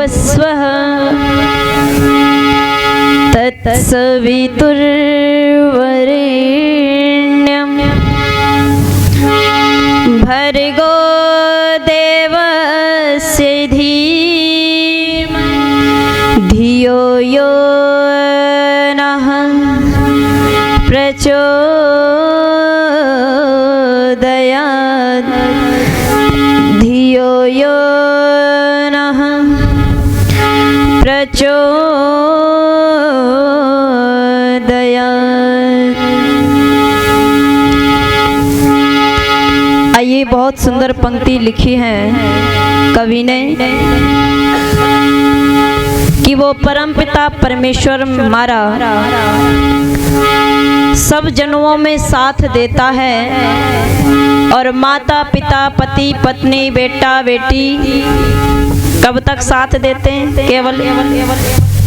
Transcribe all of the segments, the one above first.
भूर्भुवस्वः तत्सवितुर्वरेण्यं भर्गो देवस्य धीमहि धियो यो नः प्रचोदयात् धियो यो नः प्रचोदयात्। आइए, बहुत सुंदर पंक्ति लिखी है कवि ने कि वो परमपिता परमेश्वर हमारा सब जन्मों में साथ देता है और माता पिता पति पत्नी बेटा बेटी कब तक साथ देते हैं? केवल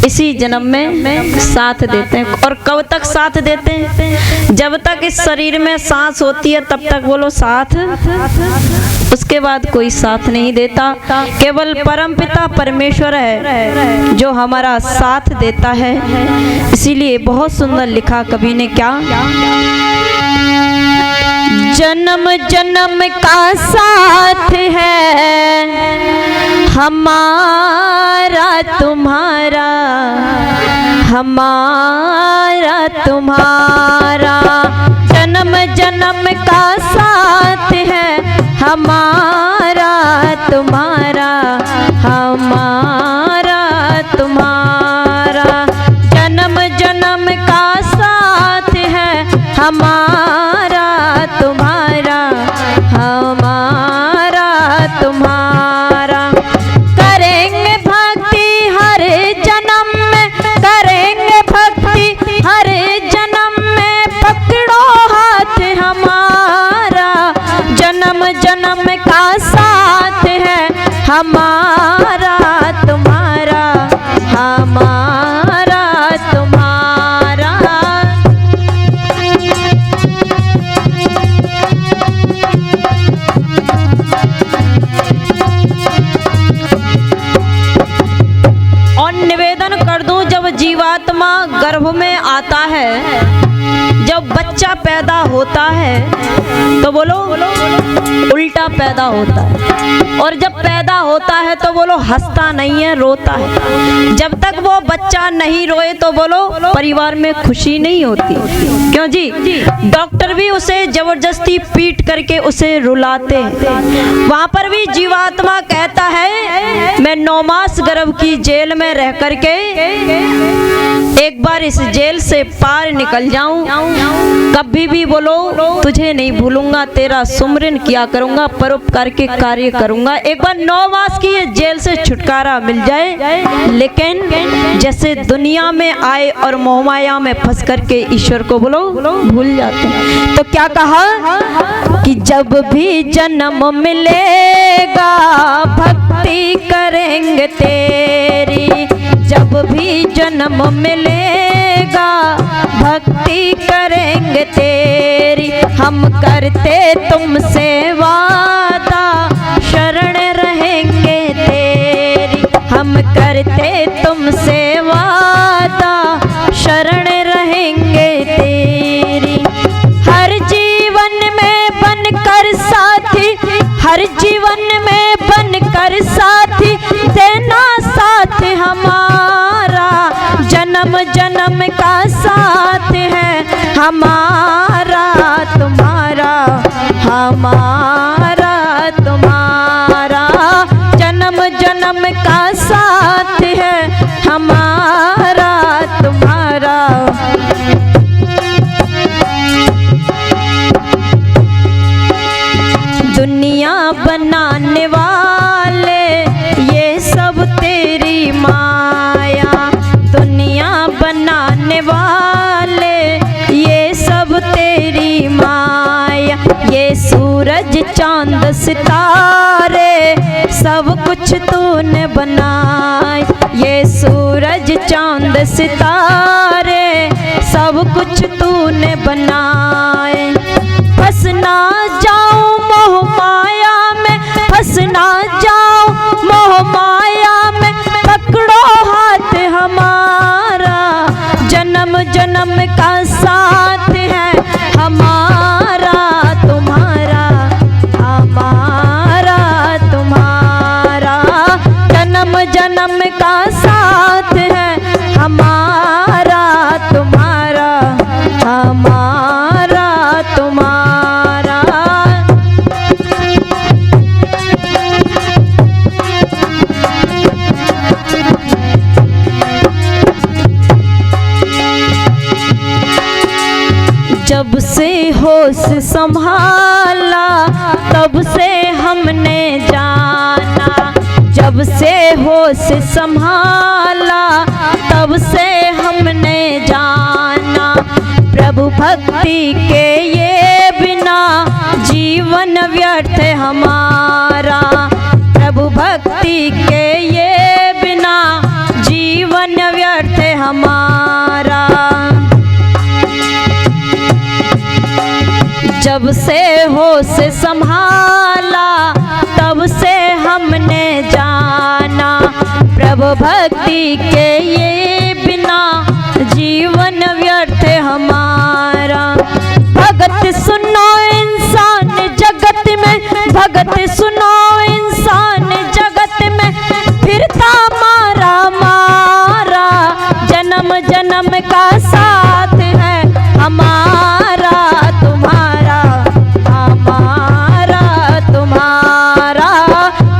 इसी जन्म में साथ देते हैं। और कब तक साथ देते हैं? जब तक इस शरीर में सांस होती है तब तक बोलो साथ, उसके बाद कोई साथ नहीं देता। केवल परमपिता परमेश्वर है जो हमारा साथ देता है। इसीलिए बहुत सुंदर लिखा कवि ने क्या, जन्म जन्म का साथ है हमारा तुम्हारा, हमारा तुम्हारा, जन्म जन्म का साथ है हमारा तुम्हारा, हमारा तुम्हारा, जन्म जन्म का साथ है हमारा तुम्हारा, हमारा तुम्हारा। करेंगे भक्ति हर जन्म में, करेंगे भक्ति हर जन्म में, पकड़ो हाथ हमारा, जन्म जन्म का साथ है हमारा तुम्हारा, हमारा तुम्हारा। और निवेदन कर दूं, जब जीवात्मा गर्भ में आता है, जब बच्चा पैदा होता है तो बोलो उल्टा पैदा होता है, और जब पैदा होता है तो बोलो हंसता नहीं है, रोता है। जब तक वो बच्चा नहीं रोए तो बोलो परिवार में खुशी नहीं होती। क्यों जी? डॉक्टर भी उसे जबरदस्ती पीट करके उसे रुलाते हैं। वहां पर भी जीवात्मा कहता है मैं 9 मास गर्भ की जेल में रह करके एक बार इस जेल से पार निकल जाऊं, कभी भी बोलो तुझे नहीं भूलूंगा, तेरा सुमरन किया करूंगा, परोपकार के कार्य करूंगा। एक बार 9 मास की ये जेल से छुटकारा मिल जाए। लेकिन जैसे दुनिया में आए और मोहमाया में फंस करके ईश्वर को बोलो भूल जाते हैं। तो क्या कहा कि जब भी जन्म मिलेगा भक्ति करेंगे तेरी, जब भी जन्म मिलेगा भक्ति करेंगे तेरी, हम करते तुमसे वादा शरण रहेंगे तेरी, हम करते तुमसे वादा शरण रहेंगे तेरी। हर जीवन में बनकर साथी, हर जीवन में बनकर साथी देना साथ हमारा, जन्म जन्म का साथ है हमारा तुम्हारा, हमारा तुम्हारा, जन्म जन्म का साथ है हमारा तुम्हारा। दुनिया बनाने वाले ये सब तेरी माया, दुनिया बनाने वाले ये सब तेरी माया, ये सूरज चांद सितारे सब कुछ तूने बनाए, ये सूरज चांद सितारे सब कुछ तूने बनाए। फंस ना जाऊं मोह माया में, फंस ना जाऊं मोह माया में, से संभाला तब से हमने जाना, जब से होश संभाला तब से हमने जाना। प्रभु भक्ति के ये बिना जीवन व्यर्थ हमारा, प्रभु भक्ति के ये बिना जीवन व्यर्थ हमारा। जब से होश संभाला तब से हमने जाना, प्रभु भक्ति के ये बिना जीवन व्यर्थ हमारा। भगत सुनो इंसान जगत में, भगत सुनो इंसान जगत में, फिरता मारा मारा, जन्म जन्म का साथ है हमारा तुम्हारा, हमारा तुम्हारा,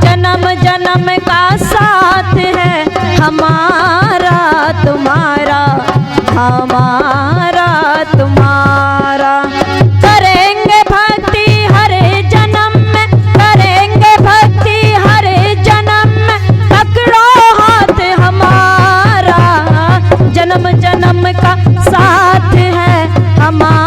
जन्म जन्म का साथ है हमारा तुम्हारा, हमारा तुम्हारा। करेंगे भक्ति हर जन्म में, करेंगे भक्ति हर जन्म में, पकड़ो हाथ हमारा, जन्म जन्म का साथ है हमारा।